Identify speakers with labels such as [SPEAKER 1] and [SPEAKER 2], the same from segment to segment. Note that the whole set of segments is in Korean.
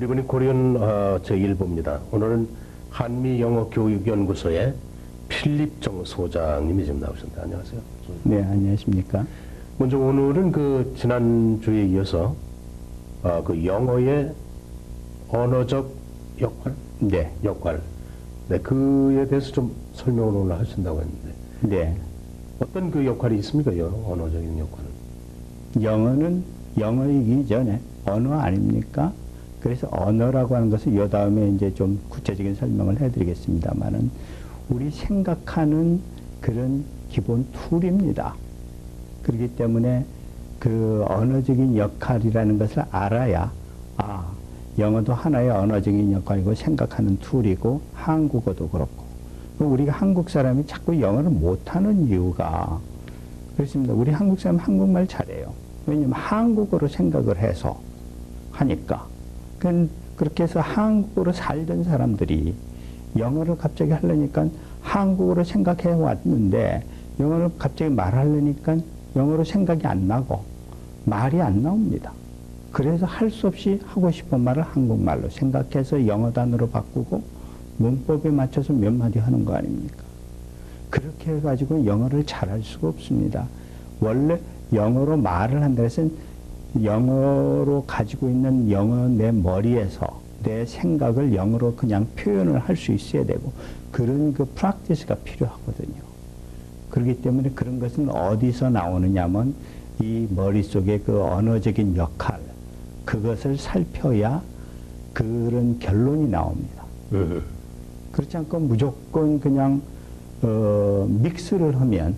[SPEAKER 1] 이번이 고려연 제1부입니다. 오늘은 한미영어교육연구소의 필립정 소장님이 지금 나오셨습니다. 안녕하세요.
[SPEAKER 2] 네, 안녕하십니까.
[SPEAKER 1] 먼저 오늘은 그 지난주에 이어서 그 영어의 언어적 역할?
[SPEAKER 2] 네.
[SPEAKER 1] 역할. 네, 그에 대해서 좀 설명을 오늘 하신다고 했는데.
[SPEAKER 2] 네.
[SPEAKER 1] 어떤 그 역할이 있습니까? 언어적인 역할은?
[SPEAKER 2] 영어는 영어이기 전에 언어 아닙니까? 그래서 언어라고 하는 것은 이 다음에 이제 좀 구체적인 설명을 해드리겠습니다만은 우리 생각하는 그런 기본 툴입니다. 그렇기 때문에 그 언어적인 역할이라는 것을 알아야 영어도 하나의 언어적인 역할이고 생각하는 툴이고 한국어도 그렇고 우리가 한국 사람이 자꾸 영어를 못하는 이유가 그렇습니다. 우리 한국 사람 한국말 잘해요. 왜냐하면 한국어로 생각을 해서 하니까. 그렇게 해서 한국어로 살던 사람들이 영어를 갑자기 하려니까 한국어로 생각해 왔는데 영어를 갑자기 말하려니까 영어로 생각이 안 나고 말이 안 나옵니다. 그래서 할 수 없이 하고 싶은 말을 한국말로 생각해서 영어 단어로 바꾸고 문법에 맞춰서 몇 마디 하는 거 아닙니까? 그렇게 해가지고 영어를 잘할 수가 없습니다. 원래 영어로 말을 한다 해서 영어로 가지고 있는 영어 내 머리에서 내 생각을 영어로 그냥 표현을 할 수 있어야 되고 그런 그 프랙티스가 필요하거든요. 그렇기 때문에 그런 것은 어디서 나오느냐면 이 머릿속에 그 언어적인 역할 그것을 살펴야 그런 결론이 나옵니다. 그렇지 않고 무조건 그냥 믹스를 하면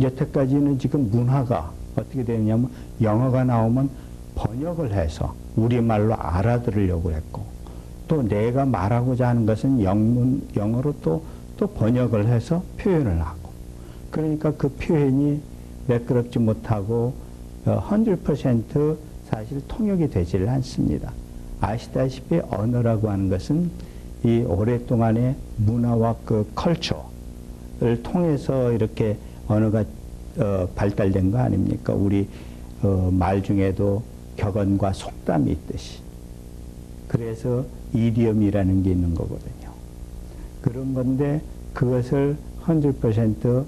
[SPEAKER 2] 여태까지는 지금 문화가 어떻게 되느냐면 영어가 나오면 번역을 해서 우리말로 알아들으려고 했고 또 내가 말하고자 하는 것은 영어로 또 번역을 해서 표현을 하고 그러니까 그 표현이 매끄럽지 못하고 100% 사실 통역이 되지를 않습니다. 아시다시피 언어라고 하는 것은 이 오랫동안의 문화와 그 컬처를 통해서 이렇게 언어가 발달된 거 아닙니까? 우리 말 중에도 격언과 속담이 있듯이. 그래서 이디엄이라는 게 있는 거거든요. 그런 건데 그것을 100%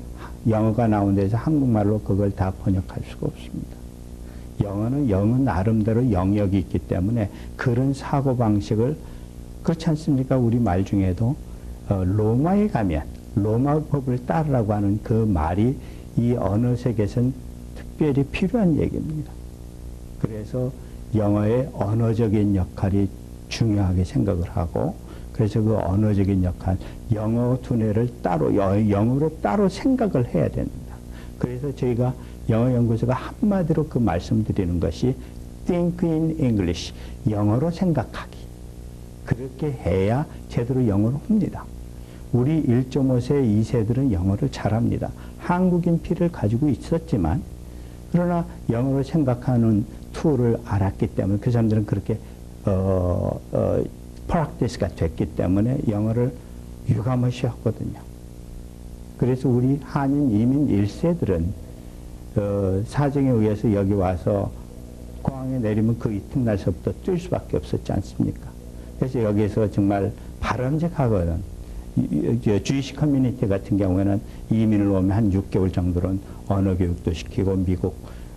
[SPEAKER 2] 영어가 나온 데서 한국말로 그걸 다 번역할 수가 없습니다. 영어는 나름대로 영역이 있기 때문에 그런 사고방식을 그렇지 않습니까? 우리 말 중에도 로마에 가면 로마법을 따르라고 하는 그 말이 이 언어 세계에서는 특별히 필요한 얘기입니다. 그래서 영어의 언어적인 역할이 중요하게 생각을 하고 그래서 그 언어적인 역할, 영어 두뇌를 따로, 영어로 따로 생각을 해야 됩니다. 그래서 저희가 영어연구소가 한마디로 그 말씀드리는 것이 think in English, 영어로 생각하기. 그렇게 해야 제대로 영어를 합니다. 우리 1.5세, 2세들은 영어를 잘합니다. 한국인 피를 가지고 있었지만 그러나 영어로 생각하는 툴을 알았기 때문에 그 사람들은 그렇게 프랙티스가 됐기 때문에 영어를 유감없이 했거든요. 그래서 우리 한인 이민 1세들은 사정에 의해서 여기 와서 공항에 내리면 그 이튿날서부터 뛸 수밖에 없었지 않습니까? 그래서 여기서 정말 바람직하거든. 주이시 커뮤니티 같은 경우에는 이민을 오면 한 6개월 정도는 언어 교육도 시키고 미국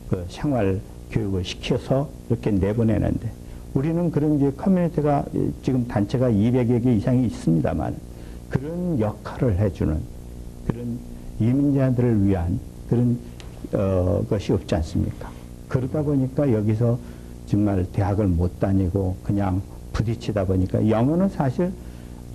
[SPEAKER 2] 그 생활 교육을 시켜서 이렇게 내보내는데 우리는 그런 이제 커뮤니티가 지금 단체가 200여 개 이상이 있습니다만 그런 역할을 해주는 그런 이민자들을 위한 그런 것이 없지 않습니까? 그러다 보니까 여기서 정말 대학을 못 다니고 그냥 부딪히다 보니까 영어는 사실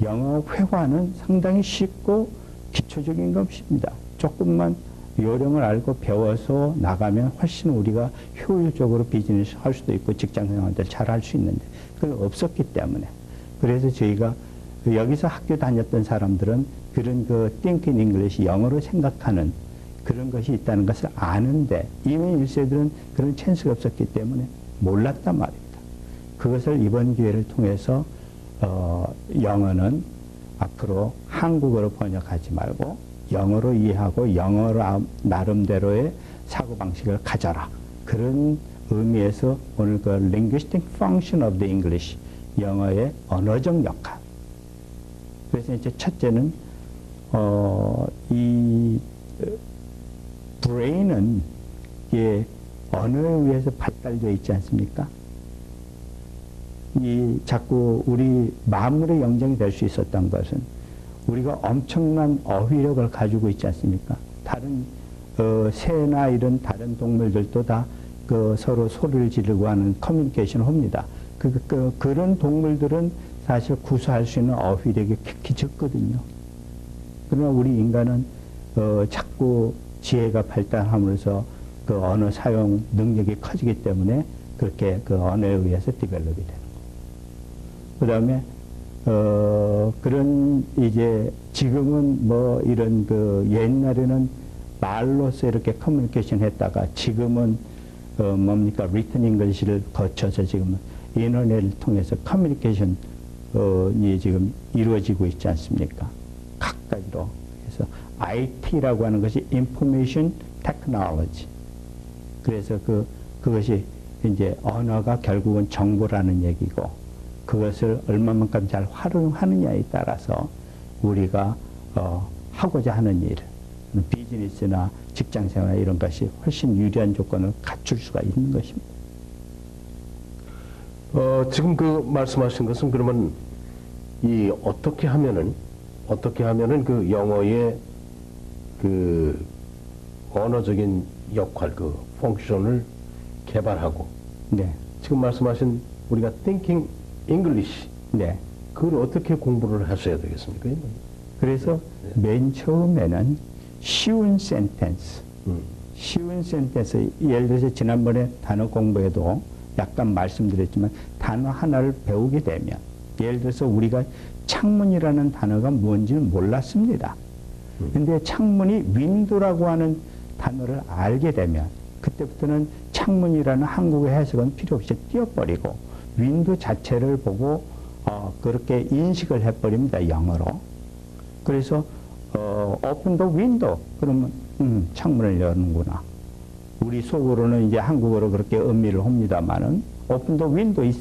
[SPEAKER 2] 영어 회화는 상당히 쉽고 기초적인 것입니다. 조금만 요령을 알고 배워서 나가면 훨씬 우리가 효율적으로 비즈니스 할 수도 있고 직장 생활들 잘 할 수 있는데 그건 없었기 때문에 그래서 저희가 여기서 학교 다녔던 사람들은 그런 그 think in English 영어로 생각하는 그런 것이 있다는 것을 아는데 이민 1세들은 그런 찬스가 없었기 때문에 몰랐단 말입니다. 그것을 이번 기회를 통해서 영어는 앞으로 한국어로 번역하지 말고 영어로 이해하고 영어로 나름대로의 사고방식을 가져라. 그런 의미에서 오늘 그 linguistic function of the English, 영어의 언어적 역할. 그래서 이제 첫째는 이 브레인은 이게 언어에 의해서 발달되어 있지 않습니까? 이 자꾸 우리 만물의 영장이 될 수 있었던 것은 우리가 엄청난 어휘력을 가지고 있지 않습니까? 다른 새나 이런 다른 동물들도 다 그 서로 소리를 지르고 하는 커뮤니케이션을 합니다. 그런 동물들은 사실 구사할 수 있는 어휘력이 극히 적거든요. 그러나 우리 인간은 자꾸 지혜가 발달함으로써 그 언어 사용 능력이 커지기 때문에 그렇게 그 언어에 의해서 디벨롭이 되는 거고. 그 다음에 그런 이제 지금은 뭐 이런 그 옛날에는 말로서 이렇게 커뮤니케이션 했다가 지금은 뭡니까 written English를 거쳐서 지금은 인터넷을 통해서 커뮤니케이션이 지금 이루어지고 있지 않습니까? 각가지로. 그래서 IT라고 하는 것이 Information Technology. 그래서 그것이 이제 언어가 결국은 정보라는 얘기고 그것을 얼마만큼 잘 활용하느냐에 따라서 우리가 하고자 하는 일, 비즈니스나 직장생활 이런 것이 훨씬 유리한 조건을 갖출 수가 있는 것입니다.
[SPEAKER 1] 지금 그 말씀하신 것은 그러면 이 어떻게 하면은 그 영어의 그 언어적인 역할, 그 펑션을 개발하고,
[SPEAKER 2] 네.
[SPEAKER 1] 지금 말씀하신 우리가 Thinking English,
[SPEAKER 2] 네.
[SPEAKER 1] 그걸 어떻게 공부를 하셔야 되겠습니까?
[SPEAKER 2] 그래서 맨 처음에는 쉬운 센텐스, 예를 들어서 지난번에 단어 공부에도 약간 말씀드렸지만 단어 하나를 배우게 되면 예를 들어서 우리가 창문이라는 단어가 뭔지는 몰랐습니다. 근데 창문이 윈도라고 하는 단어를 알게 되면 그때부터는 창문이라는 한국어 해석은 필요 없이 띄워버리고 윈도 자체를 보고 그렇게 인식을 해버립니다. 영어로. 그래서 open the window. 그러면 창문을 여는구나. 우리 속으로는 이제 한국어로 그렇게 의미를 합니다만은 open the window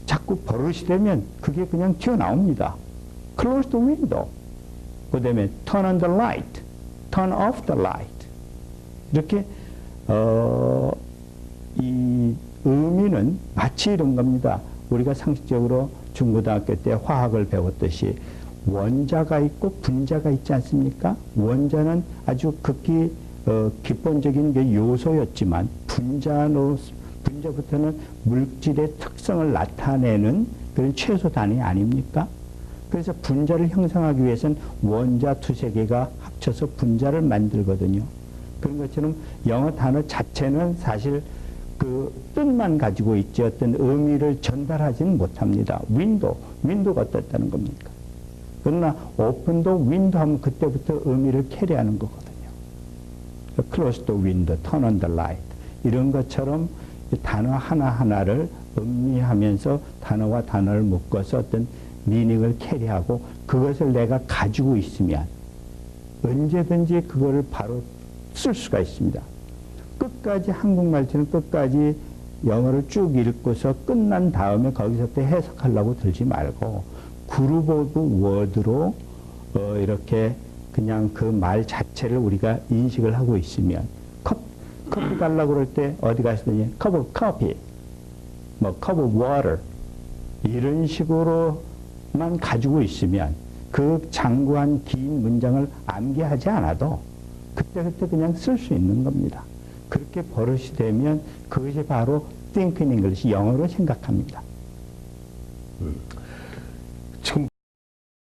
[SPEAKER 2] 자꾸 버릇이 되면 그게 그냥 튀어나옵니다. close the window. 그 다음에 turn on the light, turn off the light. 이렇게 이 의미는 마치 이런 겁니다. 우리가 상식적으로 중고등학교 때 화학을 배웠듯이 원자가 있고 분자가 있지 않습니까? 원자는 아주 극히 기본적인 게 요소였지만 분자부터는 물질의 특성을 나타내는 그런 최소 단위 아닙니까? 그래서 분자를 형성하기 위해서는 원자 두세 개가 합쳐서 분자를 만들거든요. 그런 것처럼 영어 단어 자체는 사실 그 뜻만 가지고 있지 어떤 의미를 전달하지는 못합니다. 윈도가 어떻다는 겁니까? 그러나 open the window 하면 그때부터 의미를 캐리하는 거거든요. close the window, turn on the light 이런 것처럼 단어 하나하나를 음미하면서 단어와 단어를 묶어서 어떤 미닝을 캐리하고 그것을 내가 가지고 있으면 언제든지 그거를 바로 쓸 수가 있습니다. 끝까지 한국말처럼 끝까지 영어를 쭉 읽고서 끝난 다음에 거기서부터 해석하려고 들지 말고 그룹 오브 워드로 이렇게 그냥 그 말 자체를 우리가 인식을 하고 있으면 커피 달라고 그럴 때 어디 가시더니 cup of coffee, 뭐 cup of water 이런 식으로만 가지고 있으면 그 장구한 긴 문장을 암기하지 않아도 그때그때 그냥 쓸 수 있는 겁니다. 그렇게 버릇이 되면 그것이 바로 Think in English, 영어로 생각합니다.